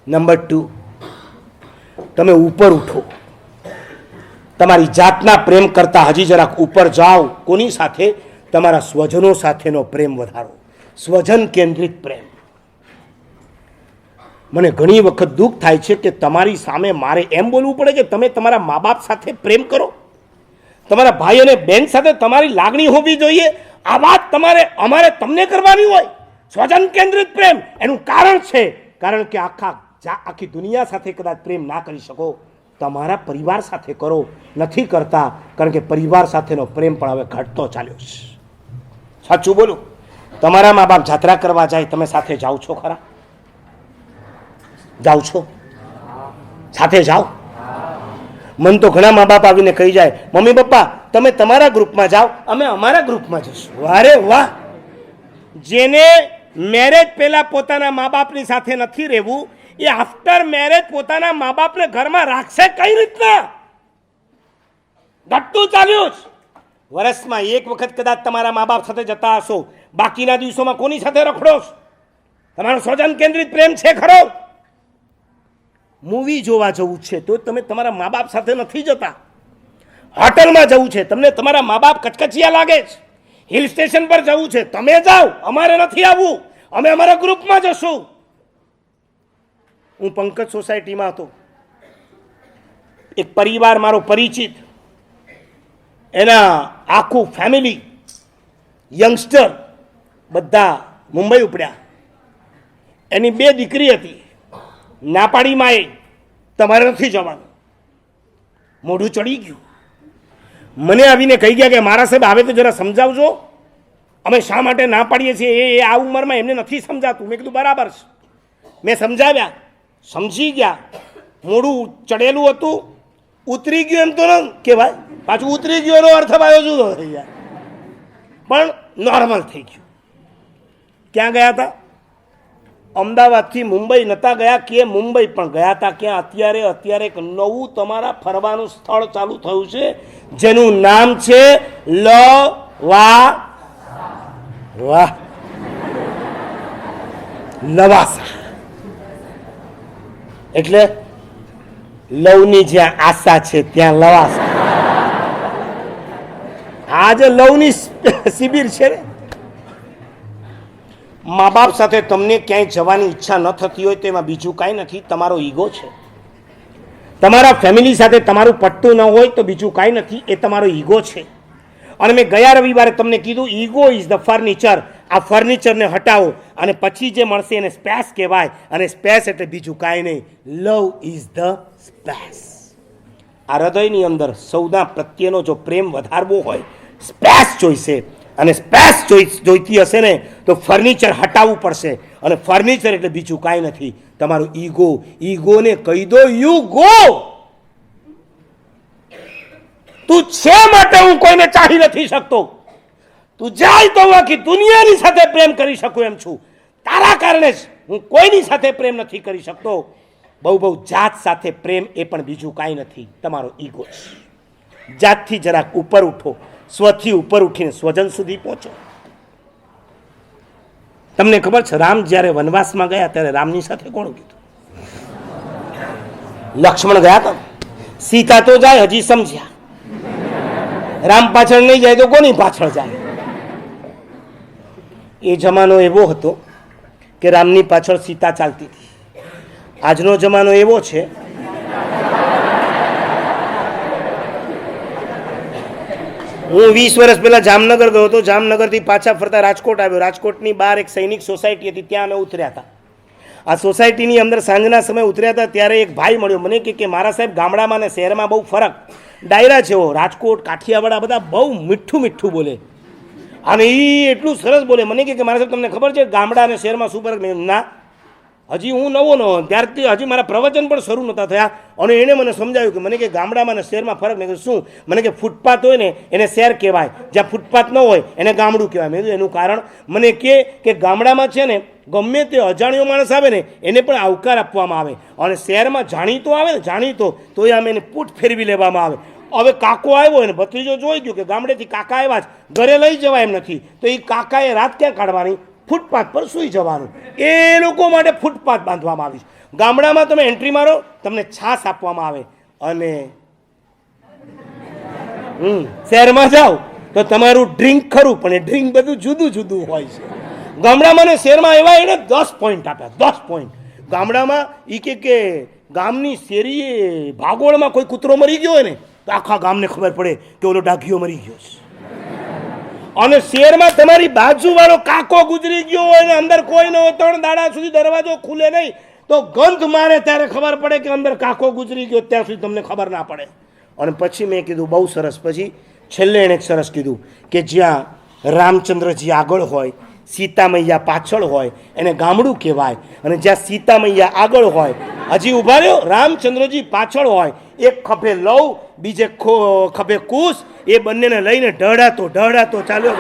Number 2, તમે ઉપર ઉઠો, તમારી જાતના પ્રેમ કરતાં હજી જરાક ઉપર જાઓ. કોની સાથે? તમારા સ્વજનો સાથેનો પ્રેમ વધારો, સ્વજન કેન્દ્રિત પ્રેમ. મને ઘણી વખત દુઃખ થાય છે કે તમારી સામે મારે એમ બોલવું પડે કે તમે તમારા મા બાપ સાથે પ્રેમ કરો, તમારા ભાઈ અને બહેન સાથે તમારી લાગણી હોવી જોઈએ. આ વાત અમારે તમને કરવાની હોય. સ્વજન કેન્દ્રિત પ્રેમ એનું કારણ છે, કારણ કે આખી દુનિયા સાથે કદાચ પ્રેમ ના કરી શકો, તમારા પરિવાર સાથે કરો. નથી કરતા, કારણ કે પરિવાર સાથેનો પ્રેમ પણ હવે ઘટતો ચાલ્યો છે. સાચું બોલું, તમારા મા બાપ જાત્રા કરવા જાય, તમે સાથે જાઓ છો ખરા? જાઓ છો? સાથે જાઓ? મન તો ઘણા મા બાપ આવીને કહી જાય, મમ્મી પપ્પા તમે તમારા ગ્રુપમાં જાઓ, અમે અમારા ગ્રુપમાં જશું. વારે વાહ! જેને મેરેજ પહેલા પોતાના મા બાપની સાથે નથી રહેવું, એ આફ્ટર મેરેજ પોતાના મા બાપને ઘરમાં રાખશે કઈ રીતના? ઘટતું ચાલ્યું જ. વર્ષમાં એક વખત કદાચ તમારા મા બાપ સાથે જતા હશો, બાકીના દિવસોમાં કોની સાથે રખડો? તમારો સ્વજન કેન્દ્રિત પ્રેમ છે ખરો? મૂવી જોવા જવું છે તો તમે તમારા મા બાપ સાથે નથી જતા. હોટલમાં જવું છે, તમને તમારા મા બાપ કચકચિયા લાગે છે. હિલ સ્ટેશન પર જવું છે, તમે જાઓ, અમારે નથી આવવું, અમે અમારા ગ્રુપમાં જશું. હું પંકજ સોસાયટીમાં હતો, એક પરિવાર મારો પરિચિત, એના આખું ફેમિલી યંગસ્ટર બધા મુંબઈ ઉપડ્યા. એની 2 દીકરી હતી. ના પાડીમાં એ તમારે નથી જવાનું. મોઢું ચડી ગયું. મને આવીને કહી ગયા કે મારા સાહેબ આવે તો જરા સમજાવજો, અમે શા માટે ના પાડીએ છીએ. એ આ ઉંમરમાં એમને નથી સમજાતું. મેં કીધું બરાબર છે. મેં સમજાવ્યા, સમજી ગયા. મોઢું ચડેલું હતું, ઉતરી ગયું એમ તો ન કહેવાય, પાછું ઉતરી ગયું એનો અર્થ આવ્યો જુદો થઈ જાય, પણ નોર્મલ થઈ ગયું. ક્યાં ગયા હતા? અમદાવાદથી મુંબઈ નહોતા ગયા કે મુંબઈ પણ ગયા હતા ક્યાં? અત્યારે એક નવું તમારા ફરવાનું સ્થળ ચાલુ થયું છે, જેનું નામ છે લવાસા. એટલે લવની જ્યાં આશા છે ત્યાં લવાસા. આ જે લવની શિબિર છે ને, મા બાપ સાથે તમને ક્યાંય જવાની ઈચ્છા ન થતી હોય તો એમાં બીજું કાંઈ નથી, તમારો ઈગો છે. તમારા ફેમિલી સાથે તમારું પટતું ન હોય તો બીજું કાંઈ નથી, એ તમારો ઈગો છે. અને મેં ગયા રવિવારે તમને કીધું, ઈગો ઇઝ ધ ફર્નિચર. આ ફર્નિચરને હટાવો અને પછી જે મળશે એને સ્પેસ કહેવાય. અને સ્પેસ એટલે બીજું કાંઈ નહીં, લવ ઇઝ ધ સ્પેસ. આ હૃદયની અંદર સૌના પ્રત્યેનો જો પ્રેમ વધારવો હોય, સ્પેસ જોઈશે. અને સ્પેસ જોઈતી હશે ને તો ફર્નિચર હટાવવું પડશે. અને ફર્નિચર એટલે બીજું કાંઈ નથી, તમારું ઈગો. ઈગોને કહી દો, યુ ગો. તું છે માટે હું કોઈને ચાહી નથી શકતો. તું જાય તો હું આખી દુનિયાની સાથે પ્રેમ કરી શકું એમ છું. તારા કારણે જ હું કોઈની સાથે પ્રેમ નથી કરી શકતો. બહુ જાત સાથે પ્રેમ એ પણ બીજું કાંઈ નથી, તમારો ઈગો છે. જાતથી જરાક ઉપર ઉઠો, સ્વથી ઉપર ઉઠીને સ્વજન સુધી પહોંચો. તમને ખબર છે, રામ જ્યારે વનવાસમાં ગયા ત્યારે રામની સાથે કોણ કીધું? લક્ષ્મણ ગયા હતા, સીતા તો જાય હજી સમજ્યા, રામ પાછળ નહીં જાય તો કોની પાછળ જાય? એ જમાનો એવો હતો કે રામની પાછળ સીતા ચાલતી હતી. આજનો જમાનો એવો છે હું 20 વર્ષ પહેલા જામનગર ગયો હતો. જામનગરથી પાછા ફરતા રાજકોટ આવ્યો. રાજકોટની બહાર એક સૈનિક સોસાયટી હતી, ત્યાં અમે ઉતર્યા હતા. આ સોસાયટીની અંદર સાંજના સમયે ઉતર્યા હતા ત્યારે એક ભાઈ મળ્યો. મને કે મારા સાહેબ ગામડામાં અને શહેરમાં બહુ ફરક, ડાયરા છે. રાજકોટ કાઠિયાવાડા બધા બહુ મીઠું મીઠું બોલે અને એ એટલું સરસ બોલે. મને કે મારા સાહેબ તમને ખબર છે ગામડા અને શહેરમાં શું ફરક? ના, હજી હું નવો ત્યારથી હજી મારા પ્રવચન પણ શરૂ નહોતા થયા. અને એણે મને સમજાવ્યું કે મને કે ગામડામાં અને શહેરમાં ફરક. મેં કીધું શું? મને કે ફૂટપાથ હોય ને એને શહેર કહેવાય, જ્યાં ફૂટપાથ ન હોય એને ગામડું કહેવાય. મેં કીધું એનું કારણ? મને કે ગામડામાં છે ને ગમે તે અજાણ્યો માણસ આવે ને એને પણ આવકાર આપવામાં આવે, અને શહેરમાં જાણીતો આવે ને જાણીતો તો એ આમ એને પૂઠ ફેરવી લેવામાં આવે. હવે કાકો આવ્યો ને ભત્રીજો જોઈ ગયો કે ગામડેથી કાકા આવ્યા જ, ઘરે લઈ જવાય એમ નથી, તો એ કાકાએ રાત ક્યાં કાઢવાની? ફૂટપાથ પર સૂઈ જવાનું. એ લોકો માટે ફૂટપાથ બાંધવામાં આવી છે. ગામડામાં તમે એન્ટ્રી મારો, તમને છાશ આપવામાં આવે, અને શહેરમાં જાઓ તો તમારું ડ્રિંક ખરું, પણ એ ડ્રિંક બધું જુદું જુદું હોય છે. ગામડામાં ને શહેરમાં એવા એને 10 પોઈન્ટ આપ્યા, 10 પોઈન્ટ. ગામડામાં એ કે ગામની શેરીએ ભાગોળમાં કોઈ કૂતરો મરી ગયો હોય ને તો આખા ગામને ખબર પડે કે ઓલો ડાઘીઓ મરી ગયો છે. અને શહેરમાં તમારી બાજુવાળો કાકો ગુજરી ગયો હોય ને અંદર કોઈ ન હોય, 3 દાડા સુધી દરવાજો ખુલે નહીં તો ગંધ મારે ત્યારે ખબર પડે કે અંદર કાકો ગુજરી ગયો, ત્યાં સુધી તમને ખબર ના પડે. અને પછી મેં કીધું બહુ સરસ. પછી છેલ્લે એણે એક સરસ કીધું કે જ્યાં રામચંદ્રજી આગળ હોય, સીતા મૈયા પાછળ હોય, એને ગામડું કહેવાય. અને જ્યાં સીતા મૈયા આગળ હોય, હજી ઊભા રહ્યો, રામચંદ્રજી પાછળ હોય, એક ખભે લવ, બીજે ખભે કુશ, એ બંનેને લઈને ઢળાતો ચાલ્યો.